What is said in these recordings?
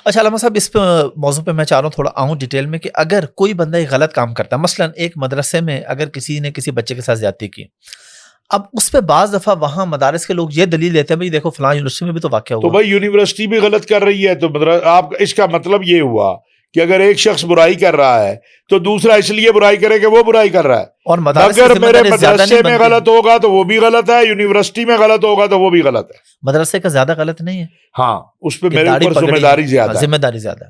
اچھا علامہ صاحب، اس پہ موضوع پہ میں چاہ رہا ہوں تھوڑا آؤں ڈیٹیل میں، کہ اگر کوئی بندہ ایک غلط کام کرتا ہے، مثلا ایک مدرسے میں اگر کسی نے کسی بچے کے ساتھ زیادتی کی، اب اس پہ بعض دفعہ وہاں مدارس کے لوگ یہ دلیل دیتے ہیں بھائی دیکھو فلاں یونیورسٹی میں بھی تو واقعہ تو ہوا. بھائی یونیورسٹی بھی غلط کر رہی ہے، تو آپ اس کا مطلب یہ ہوا کہ اگر ایک شخص برائی کر رہا ہے تو دوسرا اس لیے برائی کرے کہ وہ برائی کر رہا ہے. اور مدارس اگر کی ذمہ میرے داری زیادہ مدرسے نہیں میں بنتی. غلط ہوگا تو وہ بھی غلط ہے، یونیورسٹی میں غلط ہوگا تو وہ بھی غلط ہے. مدرسے کا زیادہ غلط نہیں ہے، ہاں، اس پہ کہ میرے داڑھی اوپر ذمہ پگڑی داری زیادہ ہے. ذمہ داری زیادہ ہے.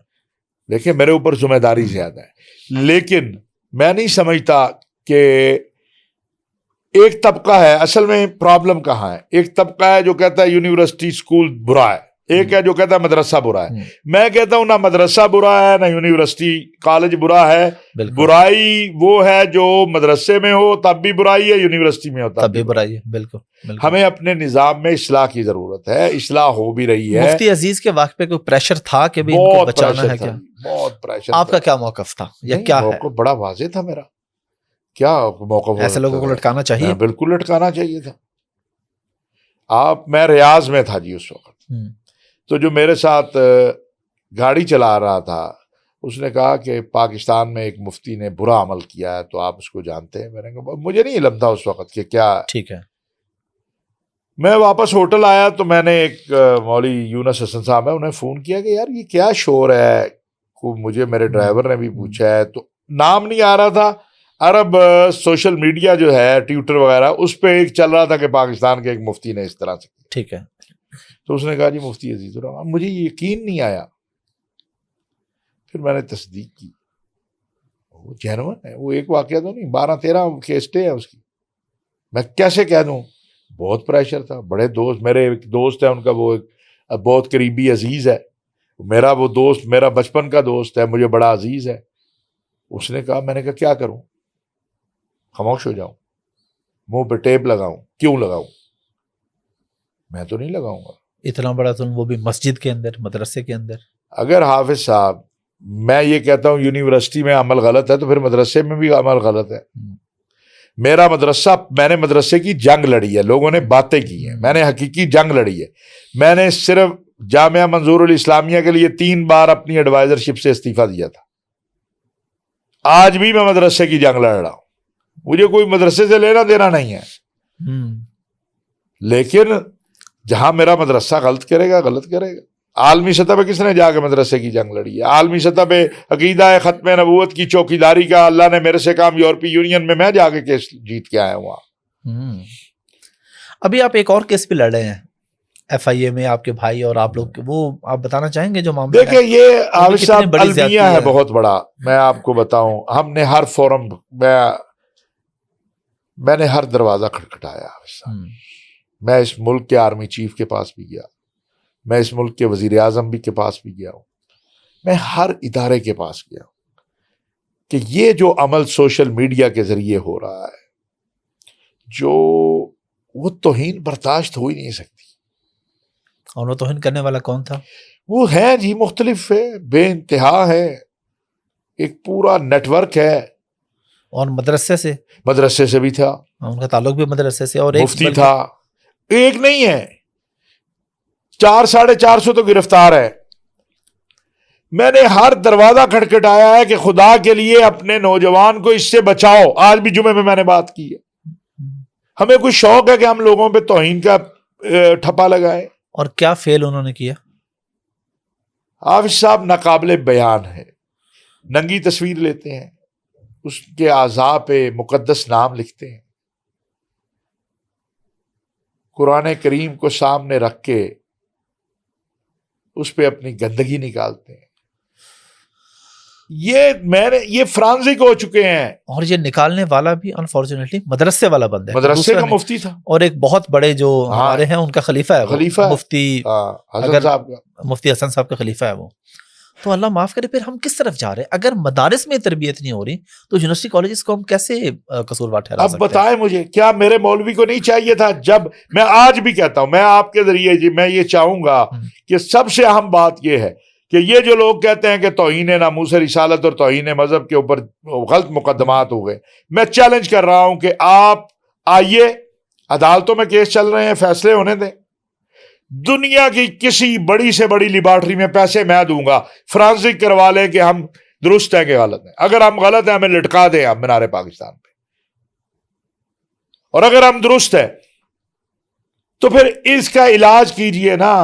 دیکھیں میرے اوپر ذمہ داری زیادہ ہے، لیکن میں نہیں سمجھتا کہ ایک طبقہ ہے. اصل میں پرابلم کہاں ہے؟ ایک طبقہ ہے جو کہتا ہے یونیورسٹی اسکول برا ہے، ایک ہے جو کہتا ہے مدرسہ برا ہے. میں کہتا ہوں نہ مدرسہ برا ہے نہ یونیورسٹی کالج برا ہے. برائی وہ ہے جو مدرسے میں ہو تب بھی برائی ہے، یونیورسٹی میں ہو تب بھی برائی ہے. بالکل. ہمیں اپنے نظام میں اصلاح کی ضرورت ہے، اصلاح ہو بھی رہی ہے. مفتی عزیز کے واقعے پہ کوئی پریشر تھا کہ ان کو بچانا ہے؟ کیا بہت پریشر. آپ کا کیا موقف تھا یا کیا ہے؟ موقف بڑا واضح تھا میرا. کیا موقف؟ ایسے لوگوں کو لٹکانا چاہیے، بالکل لٹکانا چاہیے تھا. میں ریاض میں تھا جی اس وقت. تو جو میرے ساتھ گاڑی چلا رہا تھا اس نے کہا کہ پاکستان میں ایک مفتی نے برا عمل کیا ہے، تو آپ اس کو جانتے ہیں؟ میں نے کہا مجھے نہیں علم تھا اس وقت کہ کیا. ٹھیک ہے. میں واپس ہوٹل آیا تو میں نے ایک مولوی یونس حسن صاحب ہے، انہیں فون کیا کہ یار یہ کیا شور ہے. مجھے میرے ڈرائیور نے بھی پوچھا ہے، تو نام نہیں آ رہا تھا. عرب سوشل میڈیا جو ہے ٹویٹر وغیرہ اس پہ ایک چل رہا تھا کہ پاکستان کے ایک مفتی نے اس طرح سے. ٹھیک ہے. تو اس نے کہا جی مفتی عزیز الرحمان. مجھے یقین نہیں آیا. پھر میں نے تصدیق کی، وہ جینون ہے. وہ ایک واقعہ تو نہیں، 12-13 کیسٹیں ہیں اس کی. میں کیسے کہہ دوں؟ بہت پریشر تھا. بڑے دوست، میرے ایک دوست ہے ان کا، وہ بہت قریبی عزیز ہے میرا. وہ دوست میرا بچپن کا دوست ہے، مجھے بڑا عزیز ہے. اس نے کہا، میں نے کہا کیا کروں؟ خاموش ہو جاؤں؟ منہ پہ ٹیپ لگاؤں؟ کیوں لگاؤں؟ میں تو نہیں لگاؤں گا. اتنا بڑا ظلم، وہ بھی مسجد کے اندر، مدرسے کے اندر. اگر حافظ صاحب میں یہ کہتا ہوں یونیورسٹی میں عمل غلط ہے تو پھر مدرسے میں بھی عمل غلط ہے. میرا مدرسہ، میں نے مدرسے کی جنگ لڑی ہے، لوگوں نے باتیں کی ہیں، میں نے حقیقی جنگ لڑی ہے. میں نے صرف جامعہ منظور الاسلامیہ کے لیے 3 بار اپنی ایڈوائزرشپ سے استعفیٰ دیا تھا. آج بھی میں مدرسے کی جنگ لڑ رہا ہوں. مجھے کوئی مدرسے سے لینا دینا نہیں ہے، لیکن جہاں میرا مدرسہ غلط کرے گا غلط کرے گا. عالمی سطح پہ کس نے جا کے مدرسے کی جنگ لڑی ہے؟ عالمی سطح پہ عقیدہ ختم نبوت کی چوکیداری کا اللہ نے میرے سے کام یورپی یونین میں جا کے کیس جیت کے آیا ہوں. ابھی آپ ایک اور کیس پہ لڑ رہے ہیں ایف آئی اے میں، آپ کے بھائی اور آپ لوگ، وہ آپ بتانا چاہیں گے جو معاملہ؟ دیکھیں یہ حافظ صاحب المیہ ہے بہت بڑا. میں آپ کو بتاؤں، ہم نے ہر فورم، میں نے ہر دروازہ کھٹکھٹایا حافظ صاحب. میں اس ملک کے آرمی چیف کے پاس بھی گیا، میں اس ملک کے وزیر اعظم بھی کے پاس بھی گیا ہوں، میں ہر ادارے کے پاس گیا ہوں کہ یہ جو عمل سوشل میڈیا کے ذریعے ہو رہا ہے، جو وہ توہین برداشت ہو ہی نہیں سکتی. اور وہ توہین کرنے والا کون تھا؟ وہ ہے جی مختلف ہے، بے انتہا ہے، ایک پورا نیٹ ورک ہے. اور مدرسے سے بھی تھا، ان کا تعلق بھی مدرسے سے. اور مفتی تھا. ایک نہیں ہے، 400-450 تو گرفتار ہے. میں نے ہر دروازہ کھٹکھٹایا ہے کہ خدا کے لیے اپنے نوجوان کو اس سے بچاؤ. آج بھی جمعے میں میں نے بات کی ہے. ہمیں کوئی شوق ہے کہ ہم لوگوں پہ توہین کا ٹھپا لگائے. اور کیا فیل انہوں نے کیا؟ حافظ صاحب ناقابل بیان ہے. ننگی تصویر لیتے ہیں، اس کے اعضاء پہ مقدس نام لکھتے ہیں، قرآن کریم کو سامنے رکھ کے اس پہ اپنی گندگی نکالتے ہیں. یہ فرانزک ہو چکے ہیں. اور یہ نکالنے والا بھی انفارچونیٹلی مدرسے والا بندہ ہے، مدرسے کا مفتی تھا، اور ایک بہت بڑے جو ہمارے ہیں ان کا خلیفہ ہے، مفتی حسن صاحب کا، مفتی حسن صاحب کا خلیفہ ہے وہ. تو اللہ معاف کرے، پھر ہم کس طرف جا رہے ہیں؟ اگر مدارس میں تربیت نہیں ہو رہی تو یونیورسٹی کالجز کو ہم کیسے قصوروار ٹھہرا سکتے ہیں؟ اب بتائیں مجھے، کیا میرے مولوی کو نہیں چاہیے تھا؟ جب میں آج بھی کہتا ہوں، میں آپ کے ذریعے جی میں یہ چاہوں گا کہ سب سے اہم بات یہ ہے کہ یہ جو لوگ کہتے ہیں کہ توہین ناموس رسالت اور توہین مذہب کے اوپر غلط مقدمات ہو گئے، میں چیلنج کر رہا ہوں کہ آپ آئیے، عدالتوں میں کیس چل رہے ہیں، فیصلے ہونے دیں. دنیا کی کسی بڑی سے بڑی لیبارٹری میں پیسے میں دوں گا، فرانسک کروا لیں کہ ہم درست ہیں کہ غلط ہیں. اگر ہم غلط ہیں ہمیں لٹکا دیں آپ مینار پاکستان پہ، اور اگر ہم درست ہیں تو پھر اس کا علاج کیجئے نا.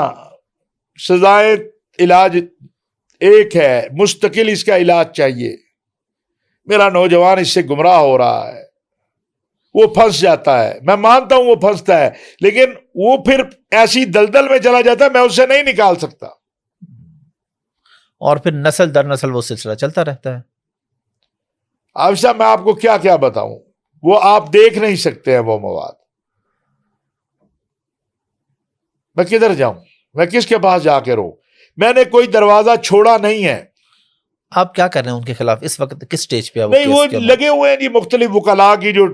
سزائے علاج ایک ہے، مستقل اس کا علاج چاہیے. میرا نوجوان اس سے گمراہ ہو رہا ہے، وہ پھنس جاتا ہے، میں مانتا ہوں وہ پھنستا ہے، لیکن وہ پھر ایسی دلدل میں چلا جاتا ہے میں اسے نہیں نکال سکتا. اور پھر نسل در نسل وہ سلسلہ چلتا رہتا ہے. اب صاحب میں آپ کو کیا کیا بتاؤں، وہ آپ دیکھ نہیں سکتے ہیں وہ مواد. میں کدھر جاؤں، میں کس کے پاس جا کے رہوں؟ میں نے کوئی دروازہ چھوڑا نہیں ہے. آپ کیا کر رہے ہیں ان کے خلاف اس وقت، کس سٹیج پہ نہیں، وہ لگے ہوئے ہیں جی، مختلف وکلاء کی جو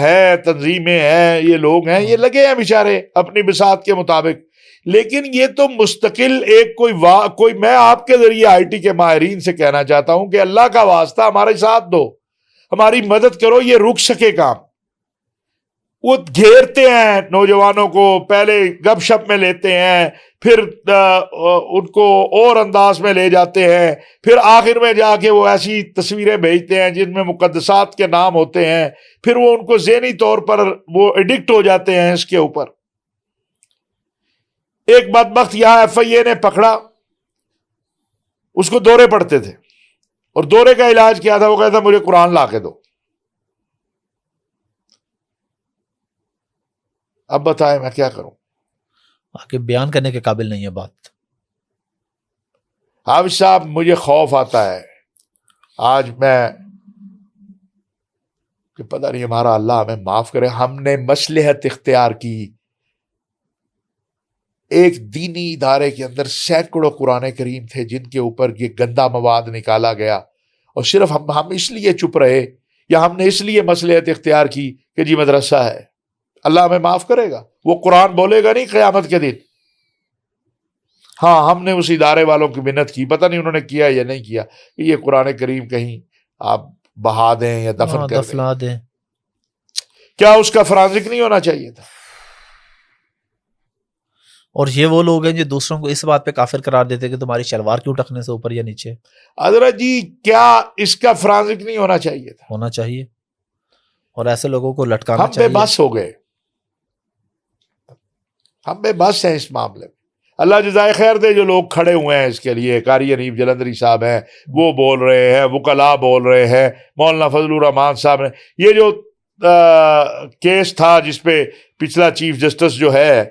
ہے تنظیمیں ہیں، یہ لوگ ہیں، یہ لگے ہیں بیچارے اپنی بساط کے مطابق. لیکن یہ تو مستقل ایک کوئی میں آپ کے ذریعے آئی ٹی کے ماہرین سے کہنا چاہتا ہوں کہ اللہ کا واسطہ ہمارے ساتھ دو، ہماری مدد کرو، یہ رک سکے کام. وہ گھیرتے ہیں نوجوانوں کو، پہلے گپ شپ میں لیتے ہیں، پھر ان کو اور انداز میں لے جاتے ہیں، پھر آخر میں جا کے وہ ایسی تصویریں بھیجتے ہیں جن میں مقدسات کے نام ہوتے ہیں، پھر وہ ان کو ذہنی طور پر وہ ایڈکٹ ہو جاتے ہیں اس کے اوپر. ایک بدبخت یہاں ایف آئی اے نے پکڑا، اس کو دورے پڑتے تھے، اور دورے کا علاج کیا تھا؟ وہ کہتا مجھے قرآن لا کے دو. اب بتائیں میں کیا کروں؟ آگے بیان کرنے کے قابل نہیں ہے بات. حافظ صاحب مجھے خوف آتا ہے آج میں کہ پتہ نہیں ہمارا اللہ ہمیں معاف کرے، ہم نے مصلحت اختیار کی. ایک دینی ادارے کے اندر سینکڑوں قرآن کریم تھے جن کے اوپر یہ گندا مواد نکالا گیا، اور صرف ہم اس لیے چپ رہے، یا ہم نے اس لیے مصلحت اختیار کی کہ جی مدرسہ ہے. اللہ ہمیں معاف کرے گا، وہ قرآن بولے گا نہیں قیامت کے دن. ہاں ہم نے اس ادارے والوں کی منت کی، پتہ نہیں انہوں نے کیا یا نہیں کیا، کہ یہ قرآن کریم کہیں آپ بہا دیں یا دفن کر دفنا دیں. کیا اس کا فرانزک نہیں ہونا چاہیے تھا؟ اور یہ وہ لوگ ہیں جو دوسروں کو اس بات پہ کافر قرار دیتے کہ تمہاری شلوار کیوں ٹکنے سے اوپر یا نیچے. حضرت جی کیا اس کا فرانزک نہیں ہونا چاہیے تھا؟ ہونا چاہیے، اور ایسے لوگوں کو لٹکانا ہم بے چاہیے. بس ہو گئے، ہم بے بس ہیں اس معاملے میں. اللہ جزائے خیر دے جو لوگ کھڑے ہوئے ہیں اس کے لیے، قاری حنیف جلندری صاحب ہیں، وہ بول رہے ہیں، وکلاء بول رہے ہیں، مولانا فضل الرحمان صاحب نے یہ جو کیس تھا جس پہ پچھلا چیف جسٹس جو ہے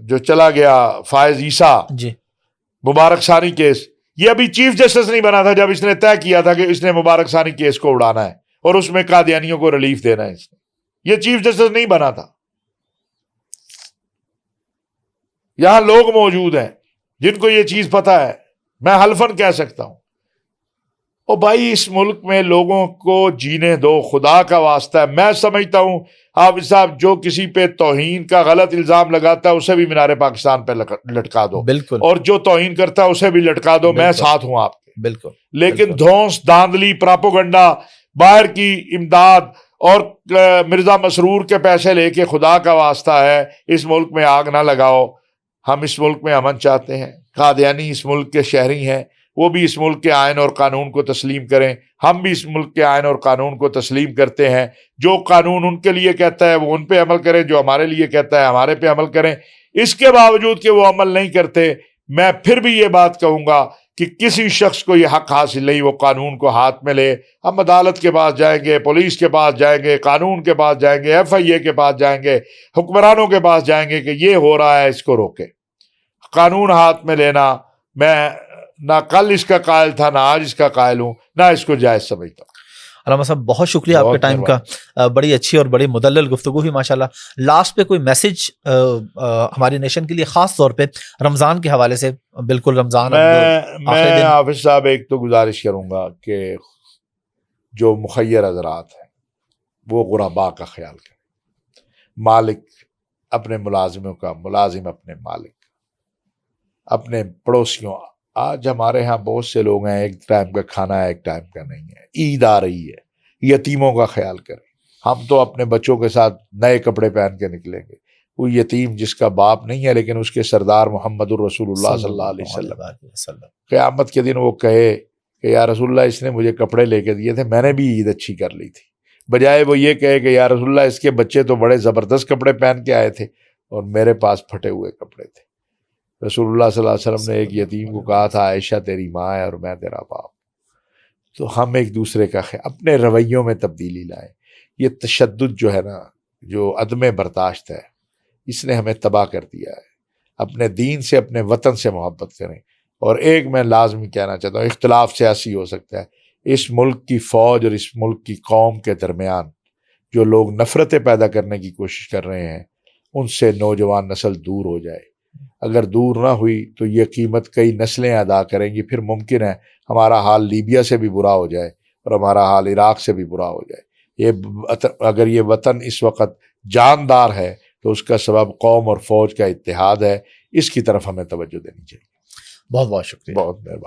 جو چلا گیا فائز عیسیٰ، جی مبارک ثانی کیس، یہ ابھی چیف جسٹس نہیں بنا تھا جب اس نے طے کیا تھا کہ اس نے مبارک ثانی کیس کو اڑانا ہے اور اس میں قادیانیوں کو ریلیف دینا ہے. اس نے، یہ چیف جسٹس نہیں بنا تھا. یہاں لوگ موجود ہیں جن کو یہ چیز پتہ ہے، میں حلفاً کہہ سکتا ہوں. او بھائی اس ملک میں لوگوں کو جینے دو، خدا کا واسطہ ہے. میں سمجھتا ہوں حافظ صاحب جو کسی پہ توہین کا غلط الزام لگاتا ہے اسے بھی مینار پاکستان پہ لٹکا دو، بالکل، اور جو توہین کرتا ہے اسے بھی لٹکا دو. میں ساتھ ہوں آپ کے. بالکل. لیکن دھونس، داندلی، پراپوگنڈا، باہر کی امداد اور مرزا مسرور کے پیسے لے کے خدا کا واسطہ ہے اس ملک میں آگ نہ لگاؤ. ہم اس ملک میں امن چاہتے ہیں. قادیانی اس ملک کے شہری ہیں، وہ بھی اس ملک کے آئین اور قانون کو تسلیم کریں، ہم بھی اس ملک کے آئین اور قانون کو تسلیم کرتے ہیں. جو قانون ان کے لیے کہتا ہے وہ ان پہ عمل کریں، جو ہمارے لیے کہتا ہے ہمارے پہ عمل کریں. اس کے باوجود کہ وہ عمل نہیں کرتے، میں پھر بھی یہ بات کہوں گا کہ کسی شخص کو یہ حق حاصل نہیں وہ قانون کو ہاتھ میں لے. ہم عدالت کے پاس جائیں گے، پولیس کے پاس جائیں گے، قانون کے پاس جائیں گے، ایف آئی اے کے پاس جائیں گے، حکمرانوں کے پاس جائیں گے کہ یہ ہو رہا ہے اس کو روکے. قانون ہاتھ میں لینا میں نہ کل اس کا قائل تھا، نہ آج اس کا قائل ہوں، نہ اس کو جائز سمجھتا ہوں. علامہ صاحب بہت شکریہ آپ کے ٹائم کا، بڑی اچھی اور بڑی مدلل گفتگو ہوئی ماشاءاللہ. لاسٹ پہ کوئی میسج ہماری نیشن کے لیے خاص طور پہ رمضان کے حوالے سے؟ بالکل رمضان میں حافظ صاحب ایک تو گزارش کروں گا کہ جو مخیر حضرات ہیں وہ غرباء کا خیال کریں. مالک اپنے ملازموں کا، ملازم اپنے مالک، اپنے پڑوسیوں. آج ہمارے ہاں بہت سے لوگ ہیں ایک ٹائم کا کھانا ہے ایک ٹائم کا نہیں ہے. عید آ رہی ہے، یتیموں کا خیال کریں. ہم تو اپنے بچوں کے ساتھ نئے کپڑے پہن کے نکلیں گے، وہ یتیم جس کا باپ نہیں ہے لیکن اس کے سردار محمد الرسول اللہ صلی اللہ علیہ وسلم قیامت کے دن وہ کہے کہ یا رسول اللہ اس نے مجھے کپڑے لے کے دیے تھے، میں نے بھی عید اچھی کر لی تھی، بجائے وہ یہ کہے کہ یا رسول اللہ اس کے بچے تو بڑے زبردست کپڑے پہن کے آئے تھے اور میرے پاس پھٹے ہوئے کپڑے تھے۔ رسول اللہ صلی اللہ علیہ وسلم نے ایک یتیم کو کہا تھا عائشہ تیری ماں ہے اور میں تیرا باپ۔ تو ہم ایک دوسرے کا اپنے رویوں میں تبدیلی لائیں۔ یہ تشدد جو ہے نا، جو عدم برداشت ہے، اس نے ہمیں تباہ کر دیا ہے۔ اپنے دین سے، اپنے وطن سے محبت کریں۔ اور ایک میں لازمی کہنا چاہتا ہوں، اختلاف سیاسی ہو سکتا ہے، اس ملک کی فوج اور اس ملک کی قوم کے درمیان جو لوگ نفرتیں پیدا کرنے کی کوشش کر رہے ہیں، ان سے نوجوان نسل دور ہو جائے۔ اگر دور نہ ہوئی تو یہ قیمت کئی نسلیں ادا کریں گی۔ پھر ممکن ہے ہمارا حال لیبیا سے بھی برا ہو جائے اور ہمارا حال عراق سے بھی برا ہو جائے۔ اگر یہ وطن اس وقت جاندار ہے تو اس کا سبب قوم اور فوج کا اتحاد ہے۔ اس کی طرف ہمیں توجہ دینی چاہیے۔ بہت بہت شکریہ۔ بہت مہربانی۔